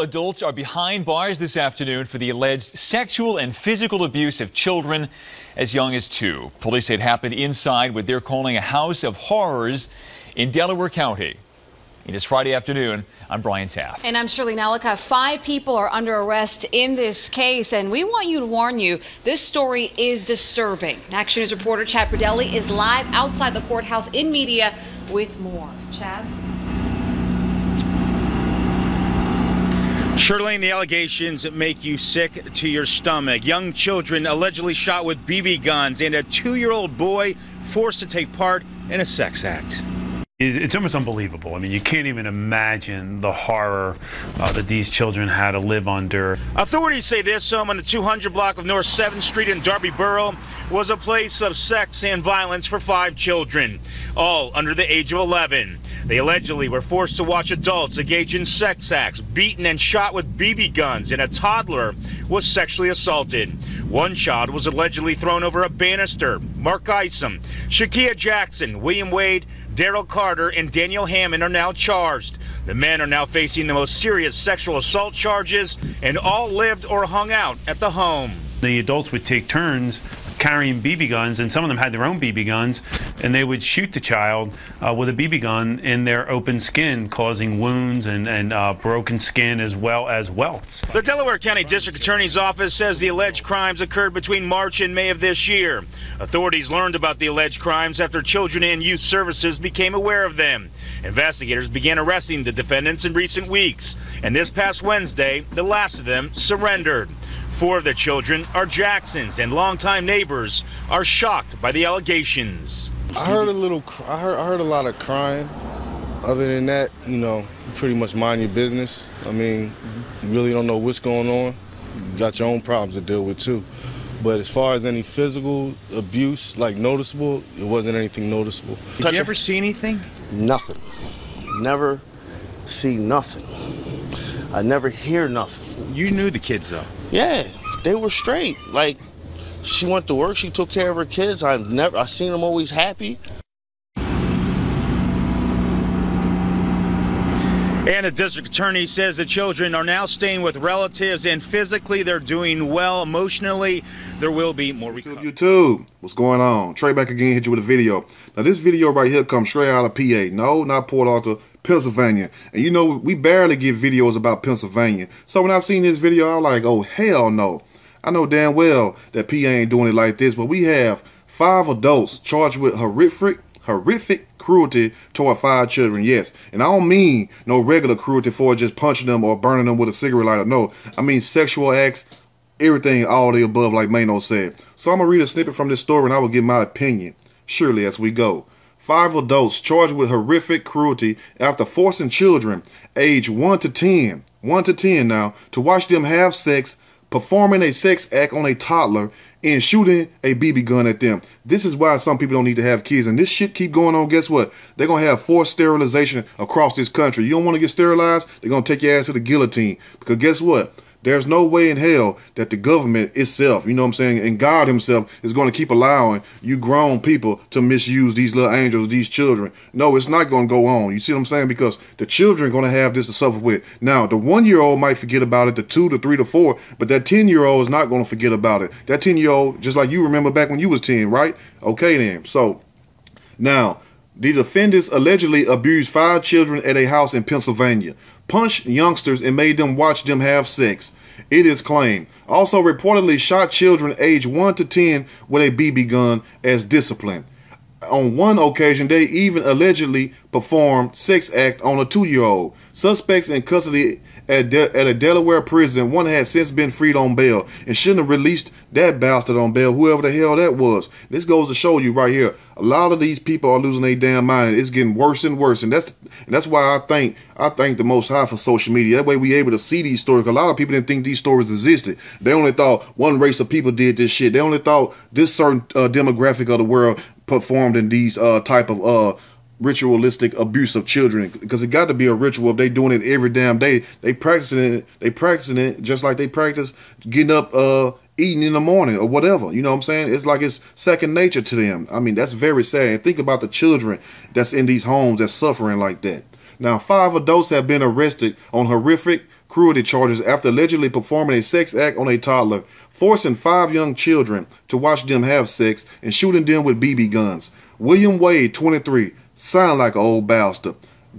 adults are behind bars this afternoon for the alleged sexual and physical abuse of children as young as 2. Police say it happened inside what they're calling a house of horrors in Delaware County. It is Friday afternoon. I'm Brian Taff. And I'm Shirley Nelica. 5 people are under arrest in this case, and we want you to warn you, this story is disturbing. Action News reporter Chad Pradelli is live outside the courthouse in media with more. Chad? Shirley, the allegations make you sick to your stomach. Young children allegedly shot with BB guns and a 2-year-old boy forced to take part in a sex act. It's almost unbelievable. I mean, you can't even imagine the horror that these children had to live under. Authorities say this home on the 200 block of North 7th Street in Darby Borough was a place of sex and violence for 5 children, all under the age of 11. They allegedly were forced to watch adults engage in sex acts, beaten and shot with BB guns, and a toddler was sexually assaulted. One child was allegedly thrown over a banister. Mark Isom, Shakia Jackson, William Wade, Daryl Carter, and Daniel Hammond are now charged. The men are now facing the most serious sexual assault charges and all lived or hung out at the home. The adults would take turns carrying BB guns, and some of them had their own BB guns, and they would shoot the child with a BB gun in their open skin, causing wounds and broken skin as well as welts. The Delaware County District Attorney's Office says the alleged crimes occurred between March and May of this year. Authorities learned about the alleged crimes after Children and Youth Services became aware of them. Investigators began arresting the defendants in recent weeks, and this past Wednesday, the last of them surrendered. 4 of the children are Jacksons, and longtime neighbors are shocked by the allegations. I heard a lot of crying. Other than that, you know, you pretty much mind your business. I mean, you really don't know what's going on. You got your own problems to deal with too. But as far as any physical abuse, like noticeable, it wasn't anything noticeable. Did you ever see anything? Nothing. Never see nothing. I never hear nothing. You knew the kids though? Yeah, they were straight. Like, she went to work, she took care of her kids. I seen them always happy. And the district attorney says the children are now staying with relatives, and physically they're doing well. Emotionally, there will be more recovery. YouTube, what's going on? Trey back again, hit you with a video. Now this video right here comes straight out of PA. No, not Port Arthur, Pennsylvania. And you know, we barely get videos about Pennsylvania. So when I seen this video, I was like, oh, hell no. I know damn well that PA ain't doing it like this, but we have 5 adults charged with horrific cruelty toward 5 children, yes. And I don't mean no regular cruelty for just punching them or burning them with a cigarette lighter. No, I mean sexual acts, everything, all the above, like Mano said. So I'm going to read a snippet from this story and I will give my opinion, surely, as we go. 5 adults charged with horrific cruelty after forcing children age 1 to 10 now, to watch them have sex, performing a sex act on a toddler, and shooting a BB gun at them. This is why some people don't need to have kids. And this shit keep going on. Guess what? They're going to have forced sterilization across this country. You don't want to get sterilized? They're going to take your ass to the guillotine. Because guess what? There's no way in hell that the government itself, you know what I'm saying, and God himself is going to keep allowing you grown people to misuse these little angels, these children. No, it's not going to go on. You see what I'm saying? Because the children are going to have this to suffer with. Now, the 1-year-old might forget about it, the 2, the 3, the 4, but that 10-year-old is not going to forget about it. That 10-year-old, just like you remember back when you was 10, right? Okay then. So, now, the defendants allegedly abused 5 children at a house in Pennsylvania, punched youngsters and made them watch them have sex. It is claimed. Also reportedly shot children aged 1 to 10 with a BB gun as discipline. On one occasion, they even allegedly performed sex act on a 2-year-old. Suspects in custody at a Delaware prison. One had since been freed on bail and shouldn't have released that bastard on bail, whoever the hell that was. This goes to show you right here, a lot of these people are losing their damn mind. It's getting worse and worse, and that's why I thank the Most High for social media. That way we able to see these stories. A lot of people didn't think these stories existed. They only thought one race of people did this shit. They only thought this certain demographic of the world performed in these type of ritualistic abuse of children, because it got to be a ritual. If they doing it every damn day, they practicing it just like they practice getting up eating in the morning or whatever. You know what I'm saying? It's like it's second nature to them. I mean, that's very sad. And think about the children that's in these homes that's suffering like that. Now, 5 adults have been arrested on horrific cruelty charges after allegedly performing a sex act on a toddler, forcing 5 young children to watch them have sex and shooting them with BB guns. William Wade, 23, sound like an old bastard.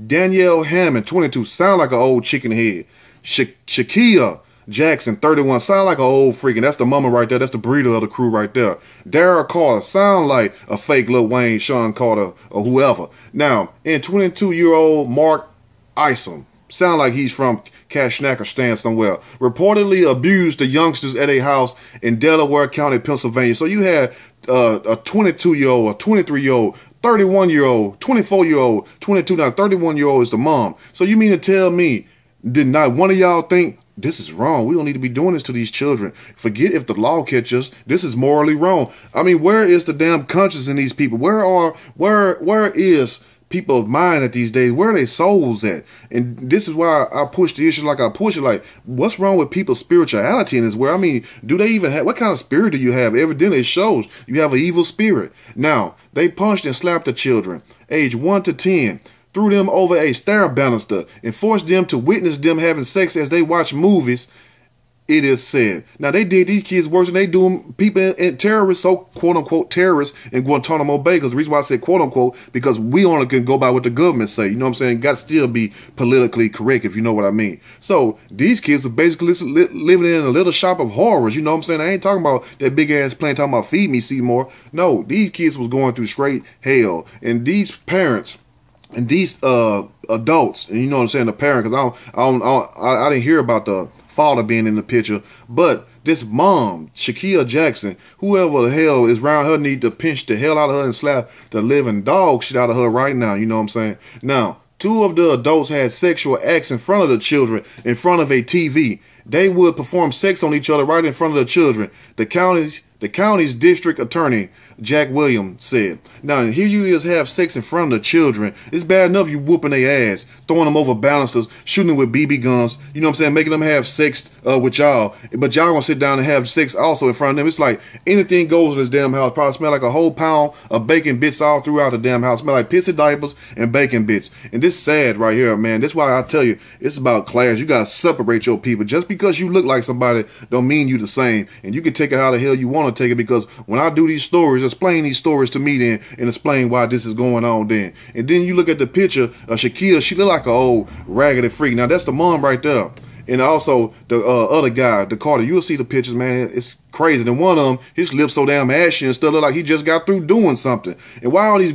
Danielle Hammond, 22, sound like an old chicken head. Shakia Jackson, 31, sound like an old freaking. That's the mama right there. That's the breeder of the crew right there. Dara Carter, sound like a fake Lil Wayne, Sean Carter, or whoever. Now, and 22-year-old Mark Isom, sound like he's from Kashnakerstan somewhere, reportedly abused the youngsters at a house in Delaware County, Pennsylvania. So you had a 22-year-old, a 23-year-old, 31-year-old, 24-year-old, 22, now 31-year-old is the mom. So you mean to tell me, did not one of y'all think, this is wrong, we don't need to be doing this to these children? Forget if the law catches us, this is morally wrong. I mean, where is the damn conscience in these people? Where is people of mind at these days? Where are their souls at? And this is why I push the issue like I push it. Like, what's wrong with people's spirituality in this world? I mean, do they even have, what kind of spirit do you have? Evidently it shows you have an evil spirit. Now, they punched and slapped the children, age 1 to 10, threw them over a stair banister, and forced them to witness them having sex as they watch movies, it is said. Now, they did these kids worse than they do people and terrorists, so quote-unquote terrorists in Guantanamo Bay. Because the reason why I said quote-unquote, because we only can go by what the government say. You know what I'm saying? Got to still be politically correct, if you know what I mean. So, these kids are basically living in a little shop of horrors. You know what I'm saying? I ain't talking about that big-ass plane talking about Feed Me Seymour. No, these kids was going through straight hell. And these parents and these adults, and you know what I'm saying, the parent, because I didn't hear about the father being in the picture, but this mom, Shakia Jackson, whoever the hell is around her, need to pinch the hell out of her and slap the living dog shit out of her right now. You know what I'm saying? Now, 2 of the adults had sexual acts in front of the children, in front of a TV. They would perform sex on each other right in front of the children. The county's district attorney, Jack Williams, said. Now, here you is have sex in front of the children. It's bad enough you whooping their ass, throwing them over balusters, shooting them with BB guns, you know what I'm saying, making them have sex with y'all. But y'all gonna sit down and have sex also in front of them. It's like anything goes in this damn house. Probably smell like a whole pound of bacon bits all throughout the damn house. Smell like pissy diapers and bacon bits. And this sad right here, man. This is why I tell you, it's about class. You gotta separate your people. Just because you look like somebody don't mean you the same. And you can take it how the hell you want to take it, because when I do these stories, explain these stories to me then and explain why this is going on then. And then you look at the picture of Shakia, she look like an old raggedy freak. Now that's the mom right there. And also the other guy, the Carter, you'll see the pictures, man. It's crazy. And one of them, his lips so damn ashy and stuff, look like he just got through doing something. And why all these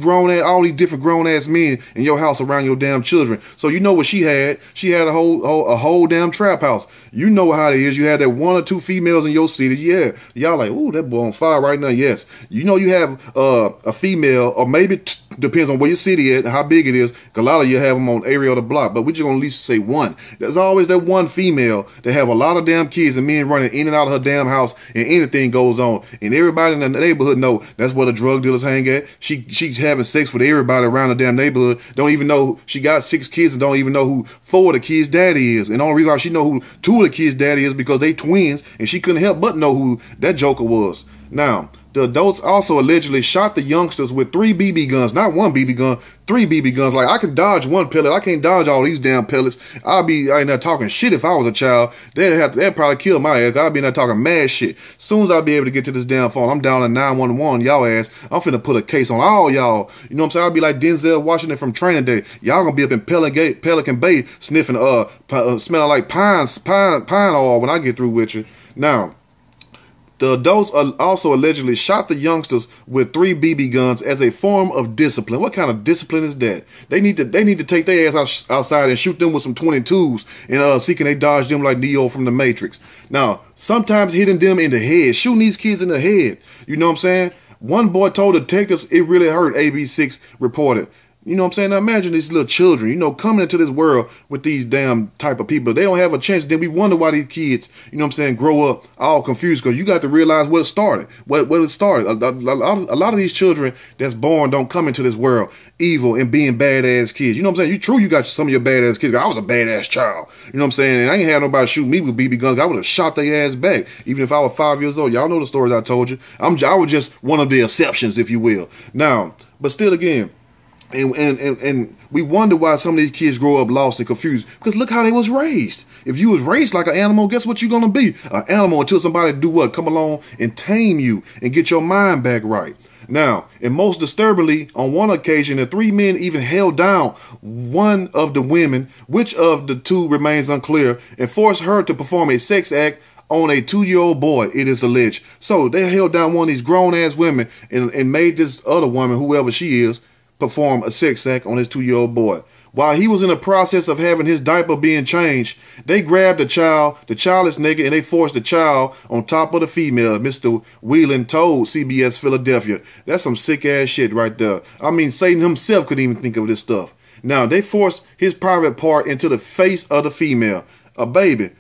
different grown ass men in your house around your damn children? So you know what she had? She had a whole damn trap house. You know how it is. You had that 1 or 2 females in your city. Yeah, y'all like, ooh, that boy on fire right now. Yes, you know you have a female, or maybe depends on where your city is and how big it is. 'Cause a lot of you have them on area of the block, but we just gonna at least say 1. There's always that 1 female that have a lot of damn kids and men running in and out of her damn house, and anything goes on. And everybody in the neighborhood know that's where the drug dealers hang at. She's having sex with everybody around the damn neighborhood. Don't even know she got 6 kids and don't even know who 4 of the kids' daddy is. And the only reason why she know who 2 of the kids' daddy is because they twins, and she couldn't help but know who that joker was. Now, the adults also allegedly shot the youngsters with 3 BB guns, not 1 BB gun, 3 BB guns. Like, I can dodge 1 pellet. I can't dodge all these damn pellets. I ain't not talking shit if I was a child. They'd probably kill my ass. I'd be not talking mad shit. As soon as I be able to get to this damn phone, I'm down at 911, y'all ass. I'm finna put a case on all y'all. You know what I'm saying? I'll be like Denzel Washington from Training Day. Y'all gonna be up in Pelican Bay sniffing, smelling like pine oil when I get through with you. Now, the adults also allegedly shot the youngsters with 3 BB guns as a form of discipline. What kind of discipline is that? They need to take their ass outside and shoot them with some 22s and see can they dodge them like Neo from the Matrix. Now, sometimes hitting them in the head, shooting these kids in the head. You know what I'm saying? One boy told detectives it really hurt, AB6 reported. You know what I'm saying? Now imagine these little children, you know, coming into this world with these damn type of people. They don't have a chance. Then we wonder why these kids, you know what I'm saying, grow up all confused, because you got to realize where it started. Where it started. A lot of these children that's born don't come into this world evil and being badass kids. You know what I'm saying? You got some of your badass kids. I was a badass child. You know what I'm saying? And I ain't had nobody shoot me with BB guns. I would have shot their ass back, even if I was 5 years old. Y'all know the stories I told you. I was just one of the exceptions, if you will. Now, but still again, And we wonder why some of these kids grow up lost and confused. Because look how they was raised. If you was raised like an animal, guess what you're gonna be? An animal until somebody do what? Come along and tame you and get your mind back right. Now, and most disturbingly, on one occasion, the 3 men even held down one of the women, which of the two remains unclear, and forced her to perform a sex act on a 2-year-old boy, it is alleged. So they held down one of these grown-ass women and made this other woman, whoever she is, perform a sex act on his 2-year-old boy. While he was in the process of having his diaper being changed, they grabbed the child is naked, and they forced the child on top of the female, Mr. Whelan told CBS Philadelphia. That's some sick ass shit right there. I mean, Satan himself couldn't even think of this stuff. Now, they forced his private part into the face of the female, a baby.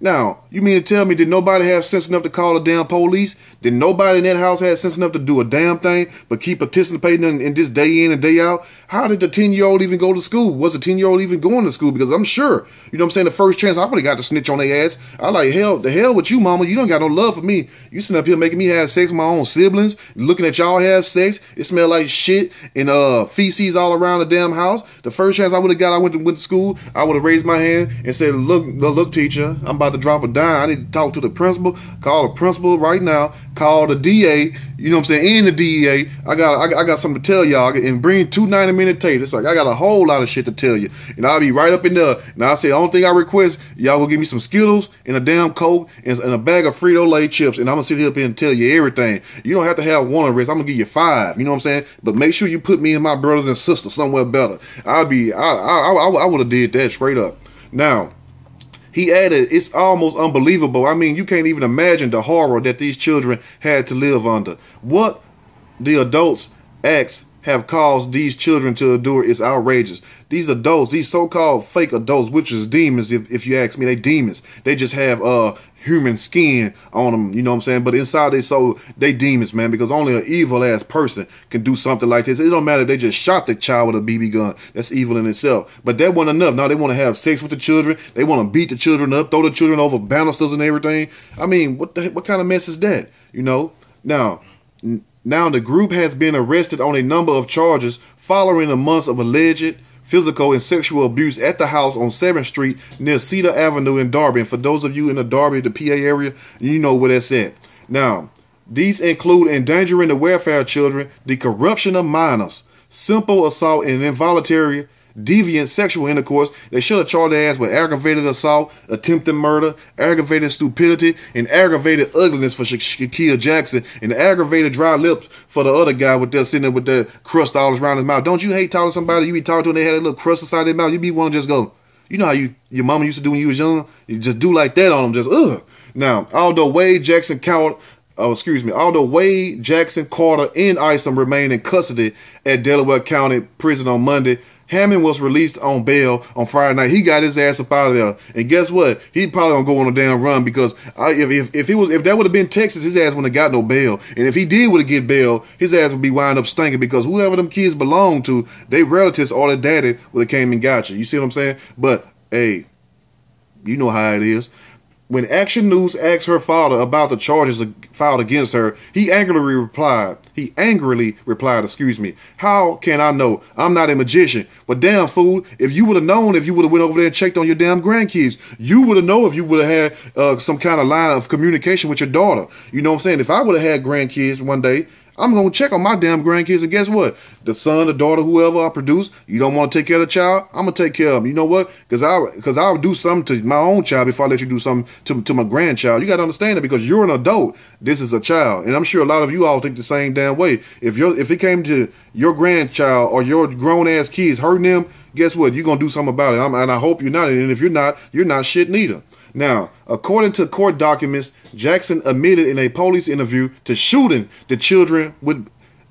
Now, you mean to tell me, did nobody have sense enough to call the damn police? Did nobody in that house have sense enough to do a damn thing but keep participating in this day in and day out? How did the 10-year-old even go to school? Was the 10-year-old even going to school? Because I'm sure, you know what I'm saying, the first chance I would have got to snitch on their ass. I like, the hell with you, mama. You don't got no love for me. You sitting up here making me have sex with my own siblings, looking at y'all have sex. It smell like shit and feces all around the damn house. The first chance I would have got, I went to school, I would have raised my hand and said, look, teacher, I'm about to drop a dime. I need to talk to the principal. Call the principal right now. Call the DA. You know what I'm saying? And the DEA. I got something to tell y'all. And bring 2 90-minute tapes. It's like I got a whole lot of shit to tell you. And I'll be right up in there. And I'll say, the only thing I request, y'all will give me some Skittles and a damn Coke and a bag of Frito-Lay chips. And I'm going to sit here up here and tell you everything. You don't have to have one arrest. I'm going to give you 5. You know what I'm saying? But make sure you put me and my brothers and sisters somewhere better. I would have did that straight up. Now, he added, it's almost unbelievable. I mean, you can't even imagine the horror that these children had to live under. What the adults' acts have caused these children to endure is outrageous. These adults, these so-called fake adults, which is demons, if you ask me, they demons. They just have human skin on them, you know what I'm saying? But inside they soul, they demons, man, because only an evil-ass person can do something like this. It don't matter if they just shot the child with a BB gun. That's evil in itself. But that wasn't enough. Now they want to have sex with the children. They want to beat the children up, throw the children over banisters and everything. I mean, what kind of mess is that? You know? Now the group has been arrested on a number of charges following the months of alleged physical and sexual abuse at the house on 7th Street near Cedar Avenue in Darby. And for those of you in the Darby, the PA area, you know where that's at. Now, these include endangering the welfare of children, the corruption of minors, simple assault and involuntary deviant sexual intercourse. They should have charged their ass with aggravated assault, attempted murder, aggravated stupidity, and aggravated ugliness for Shaquille Jackson, and aggravated dry lips for the other guy with that sitting there with that crust all around his mouth. Don't you hate talking to somebody you be talking to and they had a little crust inside their mouth? You be want to just go, you know how your mama used to do when you was young? You just do like that on them, just ugh. Now, although Wade Jackson Carter and Isom remain in custody at Delaware County Prison on Monday, Hammond was released on bail on Friday night. He got his ass up out of there, and guess what? He probably gonna go on a damn run because if that would have been Texas, his ass wouldn't have got no bail. And if he did would have get bail, his ass would be wind up stinking because whoever them kids belong to, they relatives or their daddy would have came and got you. You see what I'm saying? But hey, you know how it is. When Action News asked her father about the charges filed against her, he angrily replied, how can I know? I'm not a magician. But damn fool, if you would have known, if you would have went over there and checked on your damn grandkids, you would have known if you would have had some kind of line of communication with your daughter. You know what I'm saying? If I would have had grandkids one day, I'm going to check on my damn grandkids, and guess what? The son, the daughter, whoever I produce, you don't want to take care of the child? I'm going to take care of them. You know what? Because I'll do something to my own child before I let you do something to my grandchild. You got to understand it because you're an adult. This is a child. And I'm sure a lot of you all think the same damn way. If it came to your grandchild or your grown-ass kids hurting them, guess what? You're going to do something about it. And I hope you're not. And if you're not shit neither. Now, according to court documents, Jackson admitted in a police interview to shooting the children with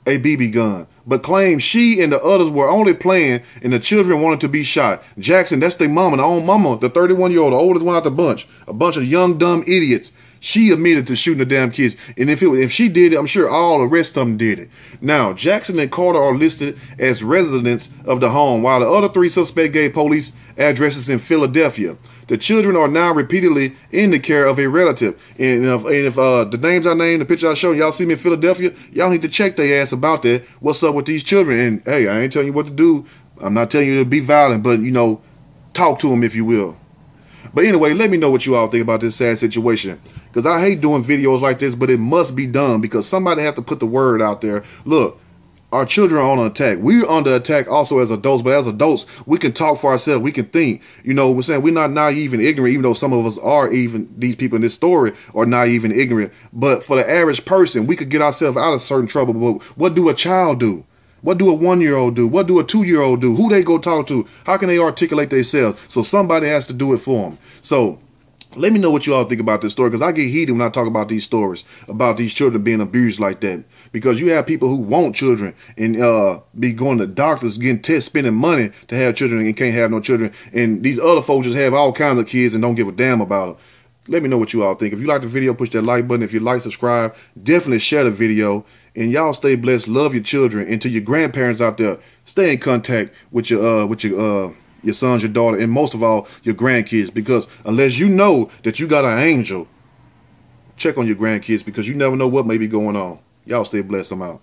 a BB gun, but claimed she and the others were only playing and the children wanted to be shot. Jackson, that's their mama, the own mama, the 31-year-old, the oldest one out the bunch, a bunch of young, dumb idiots. She admitted to shooting the damn kids. And if she did it, I'm sure all the rest of them did it. Now, Jackson and Carter are listed as residents of the home, while the other 3 suspects gave police addresses in Philadelphia. The children are now repeatedly in the care of a relative. And if the names I named, the picture I showed, y'all see me in Philadelphia, y'all need to check their ass about that. What's up with these children? And hey, I ain't telling you what to do. I'm not telling you to be violent, but, you know, talk to them if you will. But anyway, let me know what you all think about this sad situation. Because I hate doing videos like this, but it must be done because somebody have to put the word out there. Look, our children are on attack. We're under attack also as adults, but as adults, we can talk for ourselves. We can think. You know, we're saying we're not naive and ignorant, even though some of us are, even these people in this story are naive and ignorant. But for the average person, we could get ourselves out of certain trouble. But what do a child do? What do a 1-year-old do? What do a 2-year-old do? Who they go talk to? How can they articulate themselves? So somebody has to do it for them. So let me know what you all think about this story, because I get heated when I talk about these stories, about these children being abused like that. Because you have people who want children and be going to doctors, getting tests, spending money to have children and can't have no children. And these other folks just have all kinds of kids and don't give a damn about them. Let me know what you all think. If you like the video, push that like button. If you like, subscribe. Definitely share the video. And y'all stay blessed. Love your children. And to your grandparents out there, stay in contact with your sons, your daughter, and most of all, your grandkids. Because unless you know that you got an angel, check on your grandkids, because you never know what may be going on. Y'all stay blessed. I'm out.